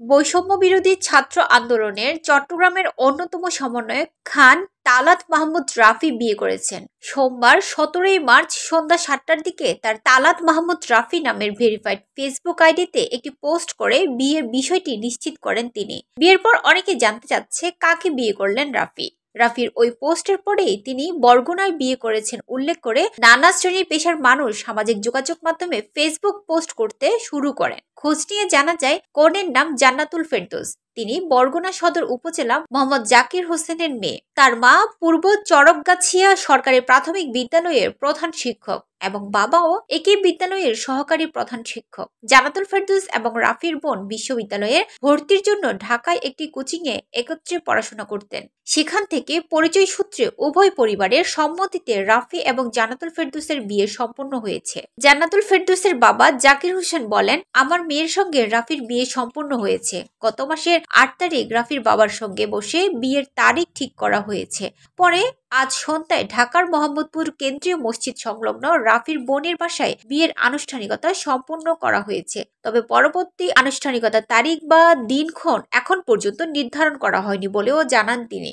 বৈষম্য বিরোধী ছাত্র আন্দোলনের চট্টগ্রামের অন্যতম সমন্বয়ক খান তালাত মাহমুদ রাফি বিয়ে করেছেন। সোমবার 17 মার্চ সন্ধ্যা 7টার দিকে তার তালাত মাহমুদ রাফি নামের ভেরিফাইড ফেসবুক আইডিতে একটি পোস্ট করে বিয়ের বিষয়টি নিশ্চিত করেন তিনি। বিয়ের পর অনেকে জানতে চাচ্ছে কাকে বিয়ে করলেন রাফি। রাফির ওই পোস্টের পরেই তিনি বরগুনায় বিয়ে করেছেন উল্লেখ করে নানা শ্রেণীর পেশার মানুষ সামাজিক যোগাযোগ মাধ্যমে ফেসবুক পোস্ট করতে শুরু করেন। খোঁজ নিয়ে জানা যায় কনের নাম জান্নাতুল ফেরদৌস। তিনি বরগুনা সদর উপজেলা মোহাম্মদ জাকির হোসেনের মেয়ে। তার মা পূর্ব চরকগাছিয়া সরকারি প্রাথমিক বিদ্যালয়ের প্রধান শিক্ষক এবং বাবাও একই বিদ্যালয়ের সহকারী প্রধান শিক্ষক। জান্নাতুল ফেরদৌস এবং রাফির বোন বিশ্ববিদ্যালয়ে ভর্তির জন্য ঢাকায় একটি কোচিংয়ে একত্রে পড়াশোনা করতেন। সেখান থেকে পরিচয় সূত্রে উভয় পরিবারের সম্মতিতে রাফি এবং জান্নাতুল ফেরদৌসের বিয়ে সম্পন্ন হয়েছে। জান্নাতুল ফেরদৌসের বাবা জাকির হোসেন বলেন, আমার মেয়ের সঙ্গে রাফির বিয়ে সম্পন্ন হয়েছে। গত মাসের 8 তারিখ রাফির বাবার সঙ্গে বসে বিয়ের তারিখ ঠিক করা হয়েছে। পরে আজ সন্ধ্যায় ঢাকার মোহাম্মদপুর কেন্দ্রীয় মসজিদ সংলগ্ন রাফির বোনের বাসায় বিয়ের আনুষ্ঠানিকতা সম্পন্ন করা হয়েছে। তবে পরবর্তী আনুষ্ঠানিকতার তারিখ বা দিনক্ষণ এখন পর্যন্ত নির্ধারণ করা হয়নি বলেও জানান তিনি।